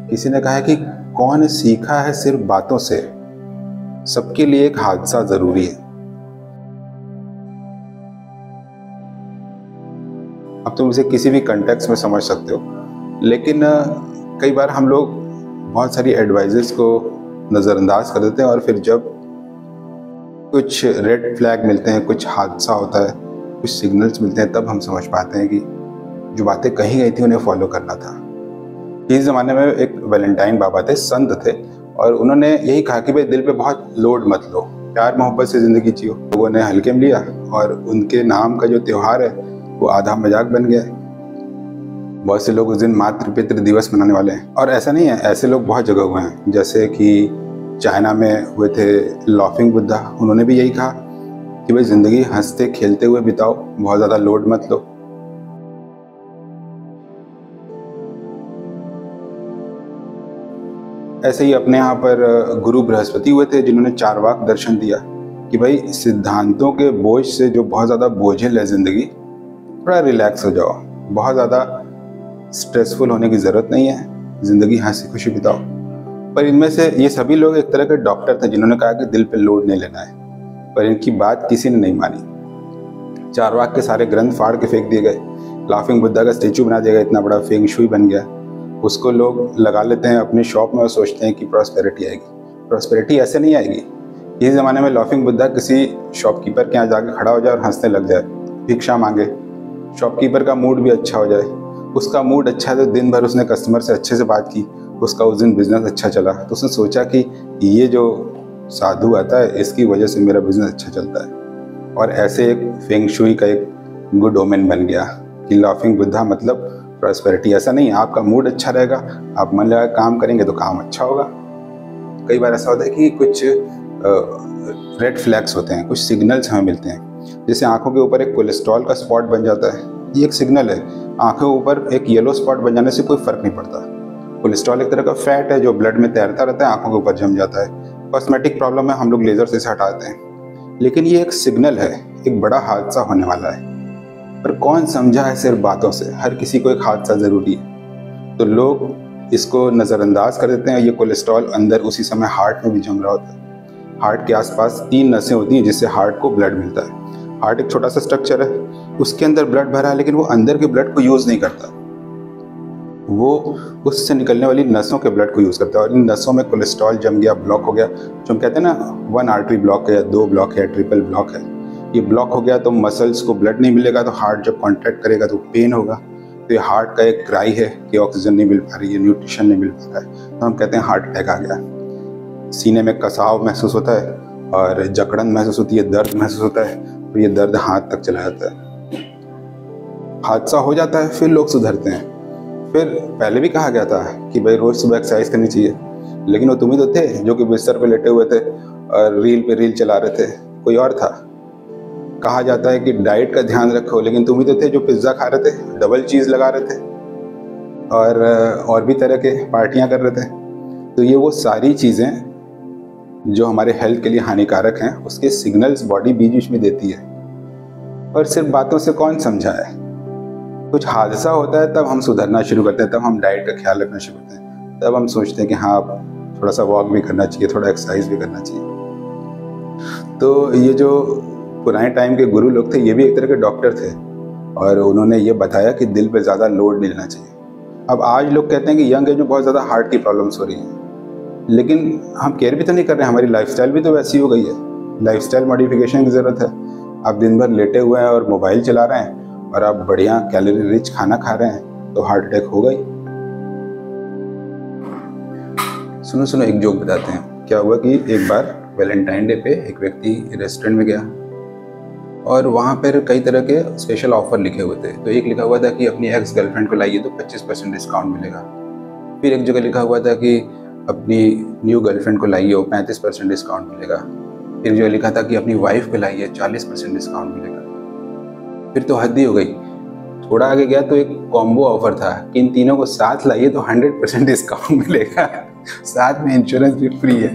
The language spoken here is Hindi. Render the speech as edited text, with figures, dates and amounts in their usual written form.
किसी ने कहा है कि कौन सीखा है सिर्फ बातों से, सबके लिए एक हादसा जरूरी है। अब तुम इसे किसी भी कंटेक्स्ट में समझ सकते हो, लेकिन कई बार हम लोग बहुत सारी एडवाइजेस को नज़रअंदाज कर देते हैं और फिर जब कुछ रेड फ्लैग मिलते हैं, कुछ हादसा होता है, कुछ सिग्नल्स मिलते हैं, तब हम समझ पाते हैं कि जो बातें कही गई थी उन्हें फॉलो करना था। इस ज़माने में एक वैलेंटाइन बाबा थे, संत थे, और उन्होंने यही कहा कि भाई दिल पे बहुत लोड मत लो, प्यार मोहब्बत से ज़िंदगी जियो। लोगों ने हल्के में लिया और उनके नाम का जो त्यौहार है वो आधा मजाक बन गया। बहुत से लोग उस दिन मातृ पितृ दिवस मनाने वाले हैं, और ऐसा नहीं है, ऐसे लोग बहुत जगह हुए हैं। जैसे कि चाइना में हुए थे लाफिंग बुद्धा, उन्होंने भी यही कहा कि भाई ज़िंदगी हंसते खेलते हुए बिताओ, बहुत ज़्यादा लोड मत लो। ऐसे ही अपने यहाँ पर गुरु बृहस्पति हुए थे, जिन्होंने चारवाक दर्शन दिया कि भाई सिद्धांतों के बोझ से जो बहुत ज़्यादा बोझिल है ज़िंदगी, थोड़ा रिलैक्स हो जाओ, बहुत ज़्यादा स्ट्रेसफुल होने की ज़रूरत नहीं है, ज़िंदगी हंसी खुशी बिताओ। पर इनमें से ये सभी लोग एक तरह के डॉक्टर थे जिन्होंने कहा कि दिल पे लोड नहीं लेना है, पर इनकी बात किसी ने नहीं मानी। चारवाक के सारे ग्रंथ फाड़ के फेंक दिए गए, लाफिंग बुद्धा का स्टेचू बना दिया गया, इतना बड़ा फेंग शुई बन गया। उसको लोग लगा लेते हैं अपने शॉप में और सोचते हैं कि प्रॉस्पेरिटी आएगी। प्रॉस्पेरिटी ऐसे नहीं आएगी। इस ज़माने में लाफिंग बुद्धा किसी शॉपकीपर के यहाँ जाके खड़ा हो जाए और हंसने लग जाए, भिक्षा मांगे, शॉपकीपर का मूड भी अच्छा हो जाए। उसका मूड अच्छा है तो दिन भर उसने कस्टमर से अच्छे से बात की, उसका उस दिन बिजनेस अच्छा चला, तो उसने सोचा कि ये जो साधु आता है इसकी वजह से मेरा बिजनेस अच्छा चलता है, और ऐसे एक फेंग शुई का एक गुड ओमेन बन गया कि लाफिंग बुद्धा मतलब प्रॉस्पेरिटी। ऐसा नहीं है, आपका मूड अच्छा रहेगा, आप मन लगा काम करेंगे तो काम अच्छा होगा। कई बार ऐसा होता है कि कुछ रेड फ्लैग्स होते हैं, कुछ सिग्नल्स हमें मिलते हैं। जैसे आंखों के ऊपर एक कोलेस्ट्रॉल का स्पॉट बन जाता है, ये एक सिग्नल है। आंखों के ऊपर एक येलो स्पॉट बन जाने से कोई फर्क नहीं पड़ता। कोलेस्ट्रॉल एक तरह का फैट है जो ब्लड में तैरता रहता है, आंखों के ऊपर जम जाता है। कॉस्मेटिक प्रॉब्लम है, हम लोग लेजर से इसे हटाते हैं, लेकिन ये एक सिग्नल है, एक बड़ा हादसा होने वाला है। पर कौन समझा है सिर्फ बातों से, हर किसी को एक हादसा जरूरी है, तो लोग इसको नज़रअंदाज कर देते हैं। ये कोलेस्ट्रॉल अंदर उसी समय हार्ट में भी जम रहा होता है। हार्ट के आसपास 3 नसें होती हैं जिससे हार्ट को ब्लड मिलता है। हार्ट एक छोटा सा स्ट्रक्चर है, उसके अंदर ब्लड भरा है, लेकिन वो अंदर के ब्लड को यूज़ नहीं करता, वो उससे निकलने वाली नसों के ब्लड को यूज़ करता है। और इन नसों में कोलेस्ट्रॉल जम गया, ब्लॉक हो गया, जो हम कहते हैं ना 1 आर्टरी ब्लॉक है या 2 ब्लॉक है, ट्रिपल ब्लॉक है। ये ब्लॉक हो गया तो मसल्स को ब्लड नहीं मिलेगा, तो हार्ट जब कॉन्ट्रैक्ट करेगा तो पेन होगा। तो ये हार्ट का एक क्राई है कि ऑक्सीजन नहीं मिल पा रही है, न्यूट्रिशन नहीं मिल पा रहा है, तो हम कहते हैं हार्ट अटैक आ गया। सीने में कसाव महसूस होता है और जकड़न महसूस होती है, दर्द महसूस होता है, तो ये दर्द हाथ तक चला जाता है। हादसा हो जाता है, फिर लोग सुधरते हैं। फिर पहले भी कहा गया था कि भाई रोज़ सुबह एक्सरसाइज करनी चाहिए, लेकिन वो तुम ही तो थे जो कि बिस्तर पे लेटे हुए थे और रील पे रील चला रहे थे, कोई और था। कहा जाता है कि डाइट का ध्यान रखो, लेकिन तुम ही तो थे जो पिज्ज़ा खा रहे थे, डबल चीज़ लगा रहे थे और भी तरह के पार्टियां कर रहे थे। तो ये वो सारी चीज़ें जो हमारे हेल्थ के लिए हानिकारक हैं, उसके सिग्नल्स बॉडी बीच बीच में देती है। और सिर्फ बातों से कौन समझा है, कुछ हादसा होता है तब हम सुधरना शुरू करते हैं, तब हम डाइट का ख्याल रखना शुरू करते हैं, तब हम सोचते हैं कि हाँ थोड़ा सा वॉक भी करना चाहिए, थोड़ा एक्सरसाइज भी करना चाहिए। तो ये जो पुराने टाइम के गुरु लोग थे, ये भी एक तरह के डॉक्टर थे, और उन्होंने ये बताया कि दिल पे ज़्यादा लोड नहीं लेना चाहिए। अब आज लोग कहते हैं कि यंग एज में बहुत ज़्यादा हार्ट की प्रॉब्लम्स हो रही हैं, लेकिन हम केयर भी तो नहीं कर रहे हैं, हमारी लाइफस्टाइल भी तो वैसी हो गई है। लाइफस्टाइल मॉडिफिकेशन की ज़रूरत है। आप दिन भर लेटे हुए हैं और मोबाइल चला रहे हैं और आप बढ़िया कैलोरी रिच खाना खा रहे हैं, तो हार्ट अटैक होगा ही। सुनो एक जोक बताते हैं। क्या हुआ कि एक बार वैलेंटाइन डे पे एक व्यक्ति रेस्टोरेंट में गया और वहाँ पर कई तरह के स्पेशल ऑफर लिखे हुए थे। तो एक लिखा हुआ था कि अपनी एक्स गर्लफ्रेंड को लाइए तो 25% डिस्काउंट मिलेगा। फिर एक जगह लिखा हुआ था कि अपनी न्यू गर्लफ्रेंड को लाइए 35% डिस्काउंट मिलेगा। फिर जो लिखा था कि अपनी वाइफ को लाइए 40% डिस्काउंट मिलेगा। फिर तो हद ही हो गई। थोड़ा आगे गया तो एक कॉम्बो ऑफर था कि इन तीनों को साथ लाइए तो 100% डिस्काउंट मिलेगा, साथ में इंश्योरेंस भी फ्री है।